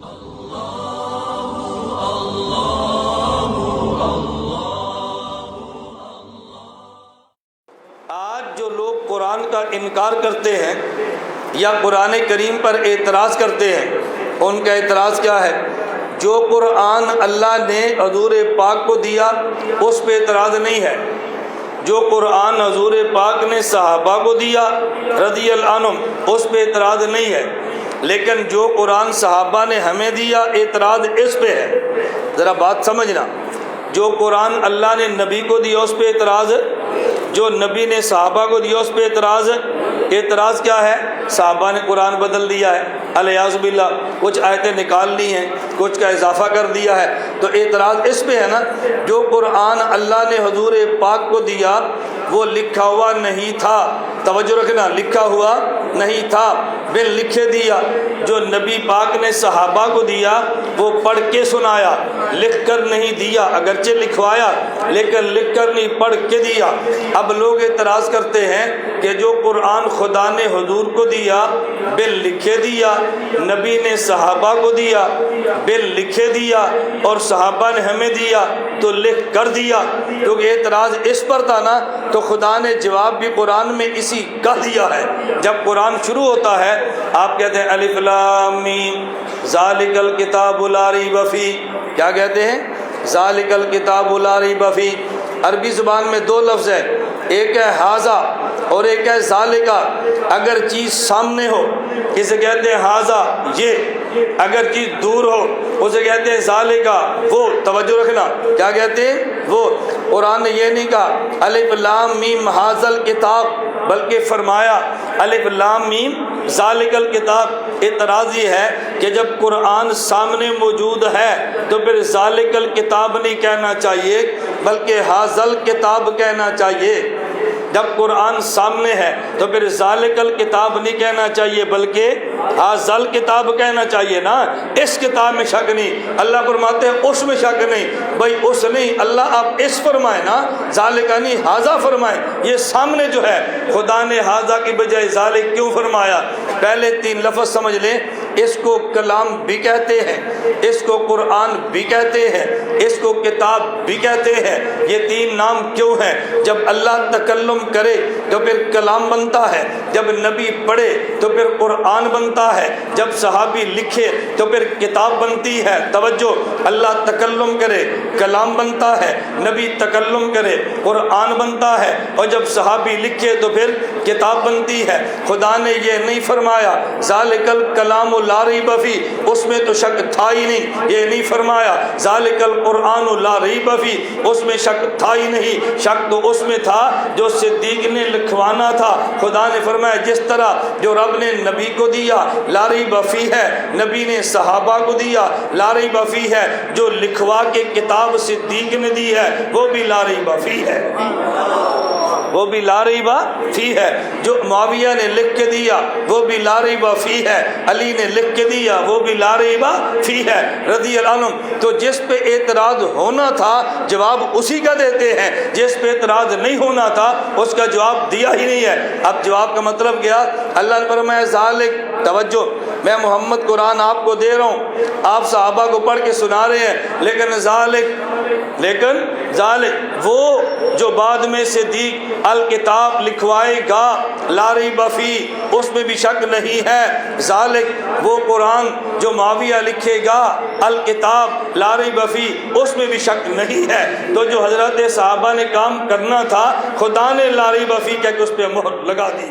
آج جو لوگ قرآن کا انکار کرتے ہیں یا قرآن کریم پر اعتراض کرتے ہیں، ان کا اعتراض کیا ہے؟ جو قرآن اللہ نے حضور پاک کو دیا اس پہ اعتراض نہیں ہے، جو قرآن حضور پاک نے صحابہ کو دیا رضی اللہ عنہم اس پہ اعتراض نہیں ہے، لیکن جو قرآن صحابہ نے ہمیں دیا اعتراض اس پہ ہے۔ ذرا بات سمجھنا، جو قرآن اللہ نے نبی کو دیا اس پہ اعتراض، جو نبی نے صحابہ کو دیا اس پہ اعتراض۔ اعتراض کیا ہے؟ صحابہ نے قرآن بدل دیا ہے، الیاس باللہ، کچھ آیتیں نکال لی ہیں، کچھ کا اضافہ کر دیا ہے، تو اعتراض اس پہ ہے نا۔ جو قرآن اللہ نے حضور پاک کو دیا وہ لکھا ہوا نہیں تھا، توجہ رکھنا، لکھا ہوا نہیں تھا، بل لکھے دیا۔ جو نبی پاک نے صحابہ کو دیا وہ پڑھ کے سنایا، لکھ کر نہیں دیا، اگرچہ لکھوایا لیکن لکھ کر نہیں، پڑھ کے دیا۔ اب لوگ اعتراض کرتے ہیں کہ جو قرآن خدا نے حضور کو دیا بل لکھے دیا، نبی نے صحابہ کو دیا بل لکھے دیا، اور صحابہ نے ہمیں دیا تو لکھ کر دیا۔ کیونکہ اعتراض اس پر تھا نا، تو خدا نے جواب بھی قرآن میں اسی کا دیا ہے۔ جب قرآن شروع ہوتا ہے آپ کہتے ہیں الف لام میم ذالک الکتاب لا ریب فیہ، کیا کہتے ہیں؟ ذالک الکتاب لا ریب فیہ۔ عربی زبان میں دو لفظ ہے، ایک ہے ھذا اور ایک ہے ذالکا۔ اگر چیز سامنے ہو اسے کہتے ہیں ھذا یہ، اگر چیز دور ہو اسے کہتے ہیں ذالکا وہ، توجہ رکھنا، کیا کہتے ہیں؟ وہ۔ قرآن نے یہ نہیں کہا الف لام میم ھذا الکتاب، بلکہ فرمایا الف لام میم ذالک الکتاب۔ اعتراض یہ ہے کہ جب قرآن سامنے موجود ہے تو پھر ذالک الکتاب نہیں کہنا چاہیے بلکہ ھذا الکتاب کہنا چاہیے۔ جب قرآن سامنے ہے تو پھر ذالک الکتاب نہیں کہنا چاہیے بلکہ ھذا الکتاب کہنا چاہیے نا۔ اس کتاب میں شک نہیں، اللہ فرماتے ہیں اس میں شک نہیں، بھائی اس نہیں، اللہ آپ اس فرمائیں نا، ذالک نہیں ھذا فرمائیں۔ یہ سامنے جو ہے خدا نے ھذا کی بجائے ذالک کیوں فرمایا؟ پہلے تین لفظ سمجھ لیں، اس کو کلام بھی کہتے ہیں، اس کو قرآن بھی کہتے ہیں، اس کو کتاب بھی کہتے ہیں۔ یہ تین نام کیوں ہیں؟ جب اللہ تکلم کرے تو پھر کلام بنتا ہے، جب نبی پڑھے تو پھر قرآن بنتا ہے، جب صحابی لکھے تو پھر کتاب بنتی ہے۔ توجہ، اللہ تکلم کرے کلام بنتا ہے، نبی تکلم کرے قرآن بنتا ہے، اور جب صحابی لکھے تو پھر کتاب بنتی ہے۔ خدا نے یہ نہیں فرمایا ذالک الکلام لا ریب فیہ، اس میں تو شک تھا ہی نہیں، یہ نہیں فرمایا ذالک القرآن لا ریب فیہ، اس میں شک تھا ہی نہیں، شک تو اس میں تھا جو صدیق نے لکھوانا تھا۔ خدا نے فرمایا جس طرح جو رب نے نبی کو دیا لا ریب فیہ ہے، نبی نے صحابہ کو دیا لا ریب فیہ ہے، جو لکھوا کے کتاب صدیق نے دی ہے وہ بھی لا ریب فیہ ہے، وہ بھی لا ریب فیہ ہے۔ جو معاویہ نے لکھ کے دیا وہ بھی لا ریب فیہ ہے، علی نے لکھ کے دیا وہ بھی لا ریب فیہ ہے رضی اللہ عنہ۔ تو جس پہ اعتراض ہونا تھا جواب اسی کا دیتے ہیں، جس پہ اعتراض نہیں ہونا تھا اس کا جواب دیا ہی نہیں ہے۔ اب جواب کا مطلب کیا؟ اللہ نے فرمایا ذالک، توجہ، میں محمد قرآن آپ کو دے رہا ہوں، آپ صحابہ کو پڑھ کے سنا رہے ہیں، لیکن ذالک وہ جو بعد میں صدیق الکتاب لکھوائے گا لا ریب فیہ، اس میں بھی شک نہیں ہے۔ ذالک وہ قرآن جو معاویہ لکھے گا الکتاب لا ریب فیہ، اس میں بھی شک نہیں ہے۔ تو جو حضرت صحابہ نے کام کرنا تھا خدا نے لا ریب فیہ کہہ کے اس پہ مہر لگا دی۔